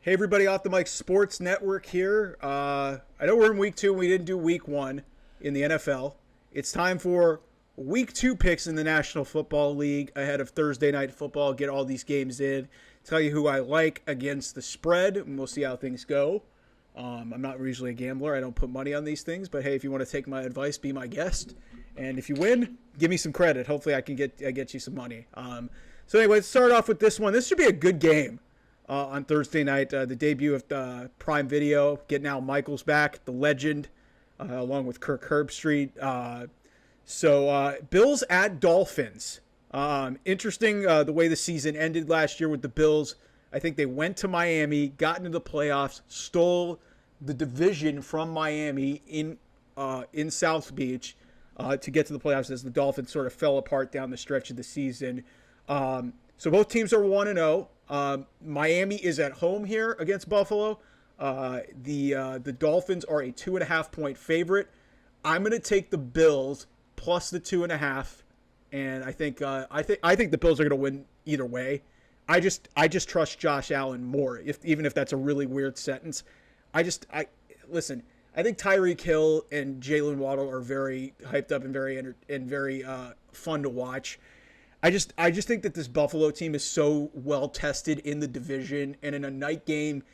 Hey everybody, off the mic Sports Network here. I know we're in week 2 and we didn't do week 1 in the NFL. It's time for week 2 picks in the National Football League ahead of Thursday Night Football. Get all these games in. Tell you who I like against the spread, and we'll see how things go. I'm not usually a gambler. I don't put money on these things, but hey, if you want to take my advice, be my guest. And if you win, give me some credit. Hopefully I can get you some money. So anyway, let's start off with this one. This should be a good game. On Thursday night, the debut of Prime Video, getting Al Michaels back, the legend, along with Kirk Herbstreit. Bills at Dolphins. Interesting the way the season ended last year with the Bills. I think they went to Miami, got into the playoffs, stole the division from Miami in South Beach to get to the playoffs as the Dolphins sort of fell apart down the stretch of the season. So both teams are 1-0. Miami is at home here against Buffalo. The Dolphins are a 2.5 point favorite. I'm going to take the Bills plus the 2.5, and I think the Bills are going to win either way. I just trust Josh Allen more, even if that's a really weird sentence. Listen. I think Tyreek Hill and Jalen Waddle are very hyped up and very fun to watch. I just think that this Buffalo team is so well tested in the division, and in a night game,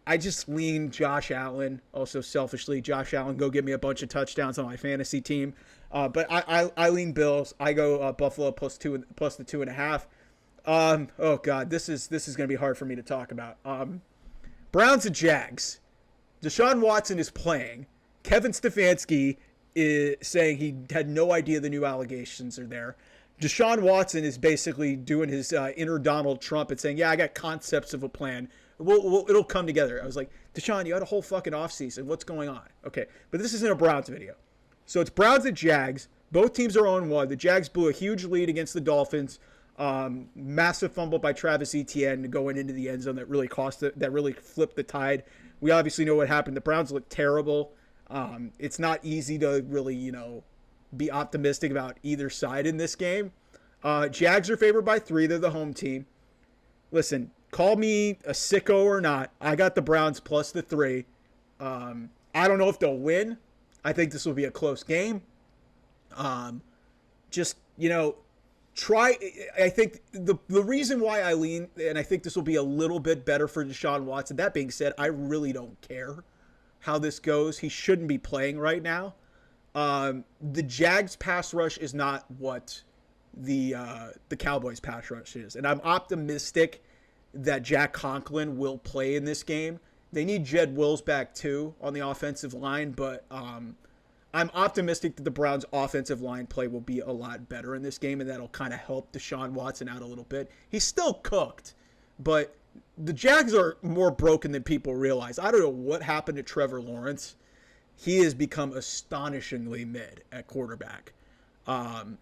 I just lean Josh Allen. Also, selfishly, Josh Allen, go get me a bunch of touchdowns on my fantasy team. But I lean Bills. I go Buffalo plus the 2.5. Oh God, this is going to be hard for me to talk about. Browns and Jags. Deshaun Watson is playing. Kevin Stefanski is saying he had no idea the new allegations are there. Deshaun Watson is basically doing his inner Donald Trump and saying, yeah, I got concepts of a plan. It'll come together. I was like, Deshaun, you had a whole fucking offseason. What's going on? Okay, but this isn't a Browns video. So it's Browns and Jags. Both teams are 0-1. The Jags blew a huge lead against the Dolphins. Massive fumble by Travis Etienne going into the end zone that really flipped the tide. We obviously know what happened. The Browns look terrible. It's not easy to really, be optimistic about either side in this game. Jags are favored by 3. They're the home team. Listen, call me a sicko or not. I got the Browns plus the 3. I don't know if they'll win. I think this will be a close game. Try. I think the reason why I lean, and I think this will be a little bit better for Deshaun Watson. That being said, I really don't care how this goes. He shouldn't be playing right now. The Jags pass rush is not what the Cowboys pass rush is. And I'm optimistic that Jack Conklin will play in this game. They need Jed Wills back too on the offensive line, but I'm optimistic that the Browns offensive line play will be a lot better in this game, and that'll kind of help Deshaun Watson out a little bit. He's still cooked, but the Jags are more broken than people realize. I don't know what happened to Trevor Lawrence. He has become astonishingly mid at quarterback. And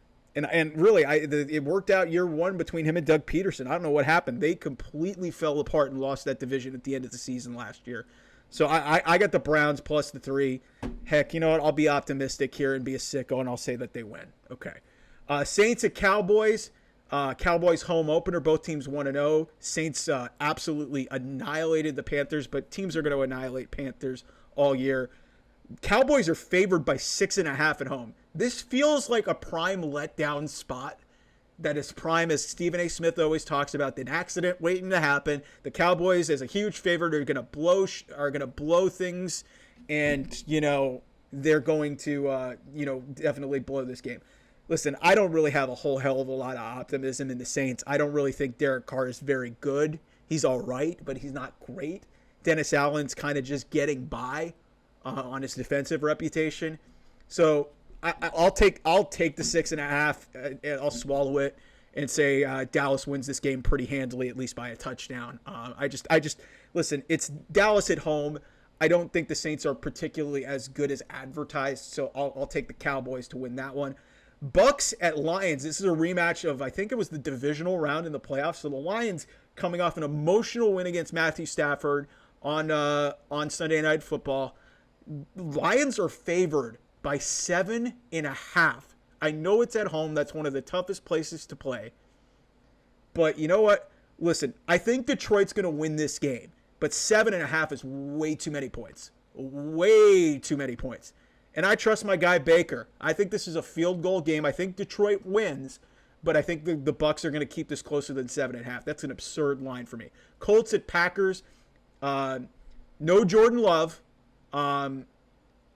really, it worked out year 1 between him and Doug Peterson. I don't know what happened. They completely fell apart and lost that division at the end of the season last year. So I got the Browns plus the 3. Heck, you know what? I'll be optimistic here and be a sicko, and I'll say that they win. Okay. Saints at Cowboys. Cowboys home opener. Both teams 1-0. Saints absolutely annihilated the Panthers, but teams are going to annihilate Panthers all year. Cowboys are favored by 6.5 at home. This feels like a prime letdown spot that is prime, as Stephen A. Smith always talks about, an accident waiting to happen. The Cowboys, as a huge favorite, are going to blow things, and they're going to definitely blow this game. Listen, I don't really have a whole hell of a lot of optimism in the Saints. I don't really think Derek Carr is very good. He's all right, but he's not great. Dennis Allen's kind of just getting by on his defensive reputation. So I'll take the 6.5. And I'll swallow it and say Dallas wins this game pretty handily, at least by a touchdown. I just listen. It's Dallas at home. I don't think the Saints are particularly as good as advertised, so I'll take the Cowboys to win that one. Bucks at Lions. This is a rematch of, I think it was the divisional round in the playoffs. So the Lions coming off an emotional win against Matthew Stafford on Sunday Night Football. Lions are favored by 7.5. I know it's at home. That's one of the toughest places to play. But you know what? Listen, I think Detroit's going to win this game. but 7.5 is way too many points. Way too many points. And I trust my guy Baker. I think this is a field goal game. I think Detroit wins, but I think the Bucs are going to keep this closer than 7.5. That's an absurd line for me. Colts at Packers. No Jordan Love.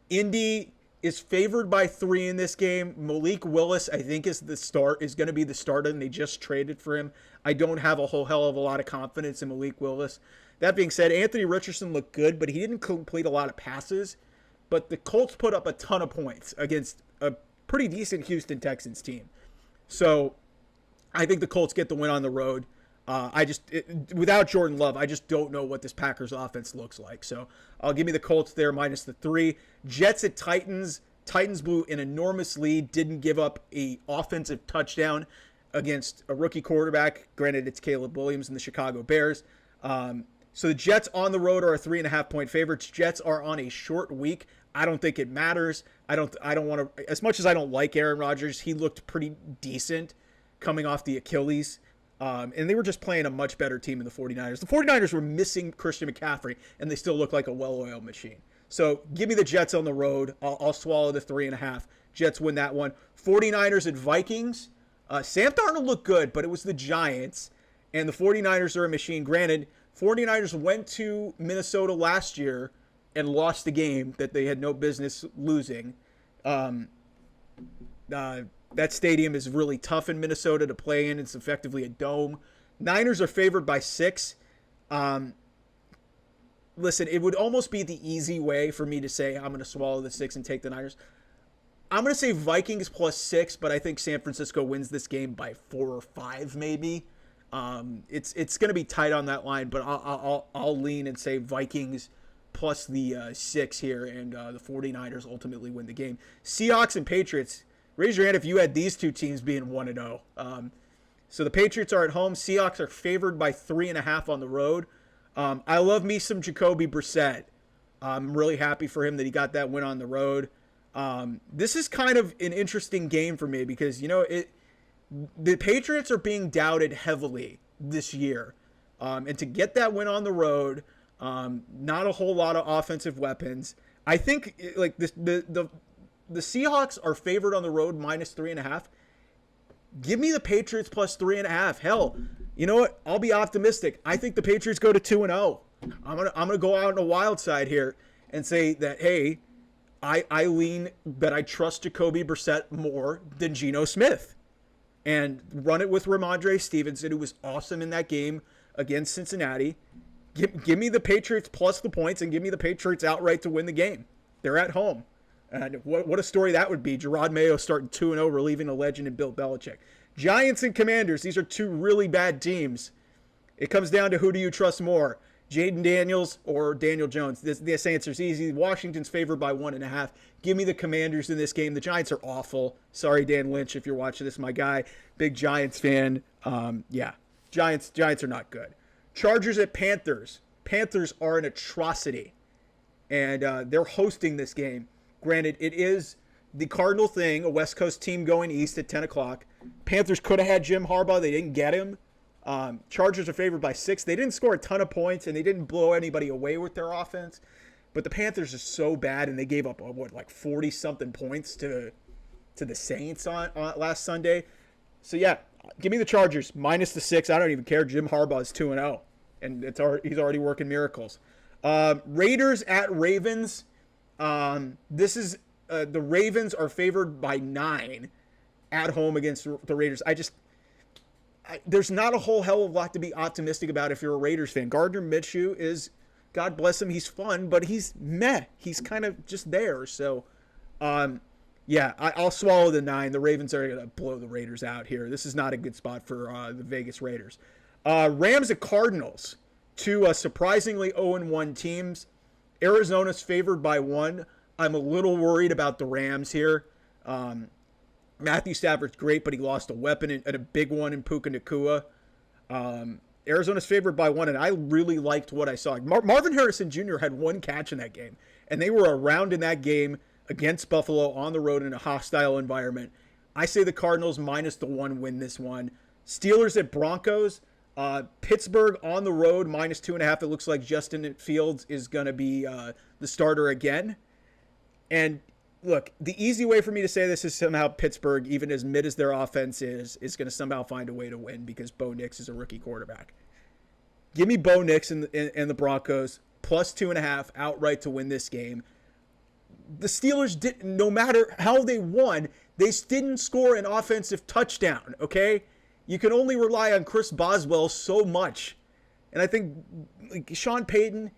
Indy is favored by 3 in this game. Malik Willis, I think, is going to be the starter, and they just traded for him. I don't have a whole hell of a lot of confidence in Malik Willis. That being said, Anthony Richardson looked good, but he didn't complete a lot of passes. But the Colts put up a ton of points against a pretty decent Houston Texans team. So I think the Colts get the win on the road. Without Jordan Love, I just don't know what this Packers offense looks like. So I'll give me the Colts there minus the 3. Jets at Titans. Titans blew an enormous lead, didn't give up a offensive touchdown against a rookie quarterback. Granted, it's Caleb Williams and the Chicago Bears. So the Jets on the road are a 3.5-point favorites. Jets are on a short week. I don't think it matters. I don't want to, as much as I don't like Aaron Rodgers, he looked pretty decent coming off the Achilles. And they were just playing a much better team than the 49ers. The 49ers were missing Christian McCaffrey, and they still look like a well-oiled machine. So give me the Jets on the road. I'll swallow the 3.5. Jets win that one. 49ers at Vikings. Sam Darnold looked good, but it was the Giants, and the 49ers are a machine. Granted, 49ers went to Minnesota last year and lost the game that they had no business losing. That stadium is really tough in Minnesota to play in. It's effectively a dome. Niners are favored by 6. Listen, it would almost be the easy way for me to say I'm going to swallow the 6 and take the Niners. I'm going to say Vikings plus 6, but I think San Francisco wins this game by 4 or 5 maybe. It's going to be tight on that line, but I'll lean and say Vikings plus the 6 here, and the 49ers ultimately win the game. Seahawks and Patriots. Raise your hand if you had these two teams being 1-0. So the Patriots are at home. Seahawks are favored by 3.5 on the road. I love me some Jacoby Brissett. I'm really happy for him that he got that win on the road. This is kind of an interesting game for me because, the Patriots are being doubted heavily this year. And to get that win on the road, not a whole lot of offensive weapons. I think like the Seahawks are favored on the road minus 3.5. Give me the Patriots plus 3.5. Hell, you know what? I'll be optimistic. I think the Patriots go to 2-0. I'm gonna go out on a wild side here and say that, hey, I lean that I trust Jacoby Brissett more than Geno Smith. And run it with Ramondre Stevenson, who was awesome in that game against Cincinnati. Give me the Patriots plus the points and give me the Patriots outright to win the game. They're at home. And what a story that would be. Gerard Mayo starting 2-0, relieving a legend in Bill Belichick. Giants and Commanders, these are two really bad teams. It comes down to who do you trust more, Jaden Daniels or Daniel Jones? This answer's easy. Washington's favored by 1.5. Give me the Commanders in this game. The Giants are awful. Sorry, Dan Lynch, if you're watching this, my guy. Big Giants fan. Giants are not good. Chargers at Panthers. Panthers are an atrocity. And they're hosting this game. Granted, it is the Cardinal thing, a West Coast team going east at 10 o'clock. Panthers could have had Jim Harbaugh. They didn't get him. Chargers are favored by 6. They didn't score a ton of points, and they didn't blow anybody away with their offense. But the Panthers are so bad, and they gave up, 40-something points to the Saints on last Sunday. So, yeah, give me the Chargers, minus the 6. I don't even care. Jim Harbaugh is 2-0, and he's already working miracles. Raiders at Ravens. This is the Ravens are favored by 9 at home against the Raiders. There's not a whole hell of a lot to be optimistic about if you're a Raiders fan. Gardner Minshew is, God bless him, he's fun, but he's meh. He's kind of just there. So, I'll swallow the 9. The Ravens are going to blow the Raiders out here. This is not a good spot for the Vegas Raiders. Rams at Cardinals, two surprisingly 0-1 teams. Arizona's favored by 1. I'm a little worried about the Rams here. Matthew Stafford's great, but he lost a weapon and a big one in Puka Nacua. Arizona's favored by 1, and I really liked what I saw. Marvin Harrison Jr. had 1 catch in that game, and they were around in that game against Buffalo on the road in a hostile environment. I say the Cardinals minus the 1 win this one. Steelers at Broncos. Pittsburgh on the road, -2.5. It looks like Justin Fields is going to be the starter again. And look, the easy way for me to say this is somehow Pittsburgh, even as mid as their offense is going to somehow find a way to win because Bo Nix is a rookie quarterback. Give me Bo Nix and the Broncos +2.5 outright to win this game. The Steelers didn't, no matter how they won, they didn't score an offensive touchdown, okay? You can only rely on Chris Boswell so much. And I think Sean Payton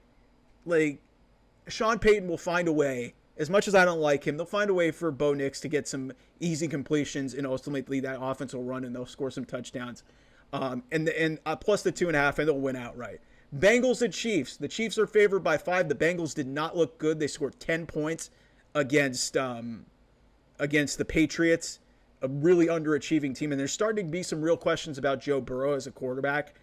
will find a way. As much as I don't like him, they'll find a way for Bo Nix to get some easy completions, and ultimately that offense will run and they'll score some touchdowns. And plus the 2.5, and they'll win outright. Bengals and Chiefs. The Chiefs are favored by 5. The Bengals did not look good. They scored 10 points against the Patriots, a really underachieving team. And there's starting to be some real questions about Joe Burrow as a quarterback.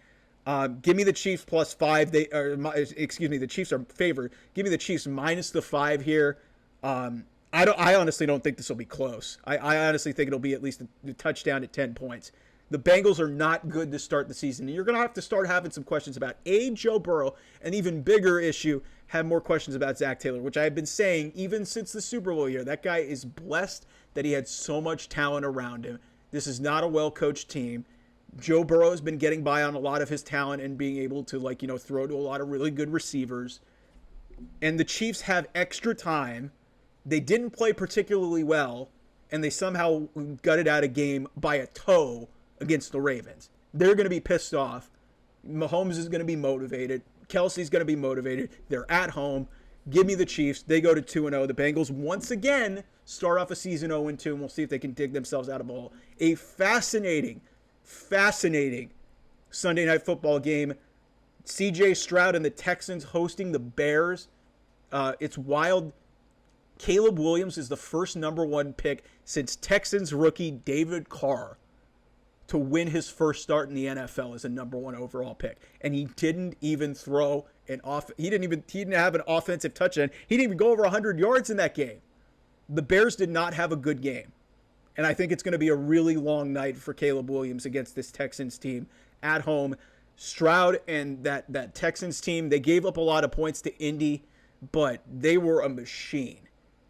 Give me the Chiefs +5. The Chiefs are favored. Give me the Chiefs -5 here. I honestly don't think this will be close. I honestly think it'll be at least a touchdown at 10 points. The Bengals are not good to start the season. And you're going to have to start having some questions about Joe Burrow, and even bigger issue, have more questions about Zach Taylor, which I've been saying even since the Super Bowl year. That guy is blessed that he had so much talent around him. This is not a well-coached team. Joe Burrow has been getting by on a lot of his talent and being able to throw to a lot of really good receivers. And the Chiefs have extra time. They didn't play particularly well, and they somehow gutted out a game by a toe against the Ravens. They're going to be pissed off. Mahomes is going to be motivated. Kelsey's going to be motivated. They're at home. Give me the Chiefs. They go to 2-0. The Bengals once again start off a season 0-2, and we'll see if they can dig themselves out of a hole. A fascinating Sunday night football game. CJ Stroud and the Texans hosting the Bears. It's wild. Caleb Williams is the first #1 pick since Texans rookie David Carr to win his first start in the NFL as a #1 overall pick. And he didn't even throw he didn't have an offensive touchdown. He didn't even go over 100 yards in that game. The Bears did not have a good game. And I think it's going to be a really long night for Caleb Williams against this Texans team at home. Stroud and that Texans team, they gave up a lot of points to Indy, but they were a machine.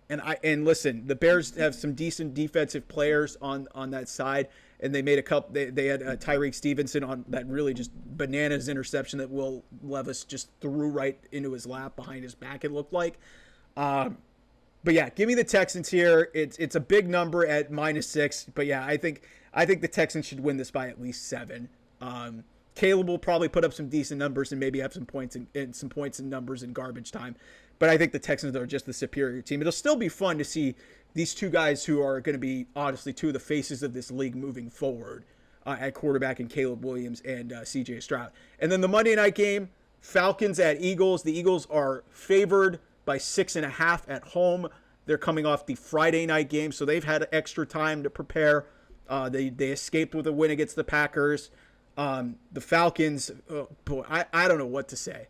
And listen, the Bears have some decent defensive players on that side, and they made a couple. They had Tyreek Stevenson on that really just bananas interception that Will Levis just threw right into his lap behind his back. It looked like. But yeah, give me the Texans here. It's a big number at -6, but yeah, I think the Texans should win this by at least 7. Caleb will probably put up some decent numbers and maybe have some points and numbers in garbage time. But I think the Texans are just the superior team. It'll still be fun to see these two guys who are going to be, honestly, two of the faces of this league moving forward at quarterback, and Caleb Williams and C.J. Stroud. And then the Monday night game, Falcons at Eagles. The Eagles are favored by 6.5 at home. They're coming off the Friday night game, so they've had extra time to prepare. They escaped with a win against the Packers. The Falcons, oh boy, I don't know what to say.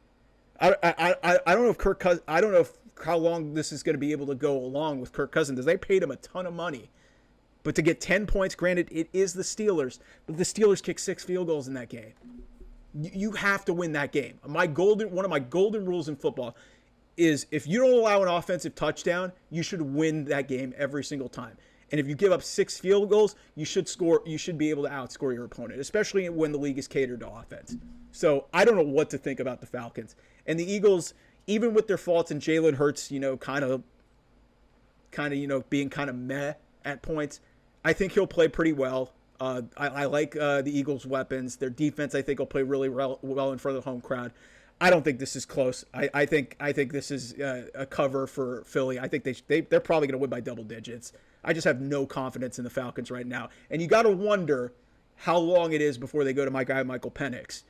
I don't know if I don't know how long this is going to be able to go along with Kirk Cousins. They paid him a ton of money, but to get 10 points, granted, it is the Steelers, but the Steelers kicked 6 field goals in that game. You have to win that game. One of my golden rules in football is if you don't allow an offensive touchdown, you should win that game every single time. And if you give up 6 field goals, you should be able to outscore your opponent, especially when the league is catered to offense. So I don't know what to think about the Falcons. And the Eagles, even with their faults and Jalen Hurts, kind of being kind of meh at points, I think he'll play pretty well. I like the Eagles' weapons. Their defense, I think, will play really well in front of the home crowd. I don't think this is close. I think this is a cover for Philly. I think they're probably going to win by double digits. I just have no confidence in the Falcons right now. And you got to wonder how long it is before they go to my guy Michael Penix,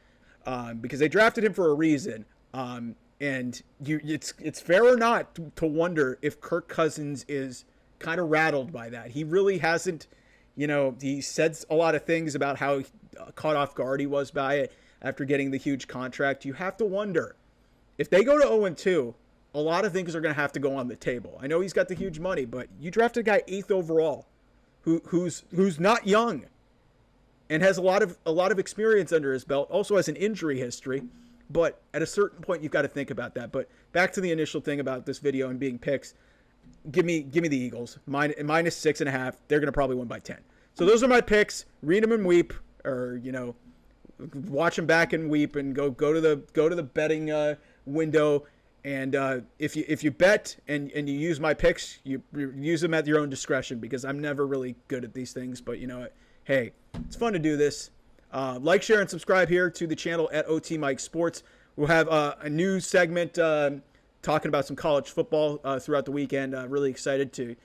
because they drafted him for a reason. And it's fair or not to wonder if Kirk Cousins is kind of rattled by that. He really hasn't. He said a lot of things about how caught off guard he was by it after getting the huge contract. You have to wonder if they go to 0-2. A lot of things are going to have to go on the table. I know he's got the huge money, but you drafted a guy 8th overall, who's not young, and has a lot of experience under his belt. Also has an injury history, but at a certain point you've got to think about that. But back to the initial thing about this video and being picks. Give me the Eagles minus 6.5. They're gonna probably win by 10. So those are my picks. Read them and weep, or watch them back and weep, and go to the betting window. And if you bet and you use my picks, you use them at your own discretion, because I'm never really good at these things. But hey, it's fun to do this. Like, share, and subscribe here to the channel at OT Mike Sports. We'll have a new segment talking about some college football throughout the weekend. Really excited to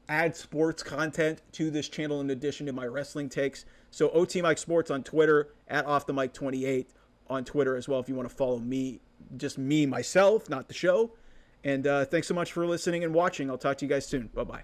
add sports content to this channel in addition to my wrestling takes. So OT Mike Sports on Twitter, at OffTheMic28 on Twitter as well, if you want to follow me. Just me, myself, not the show. And thanks so much for listening and watching. I'll talk to you guys soon. Bye-bye.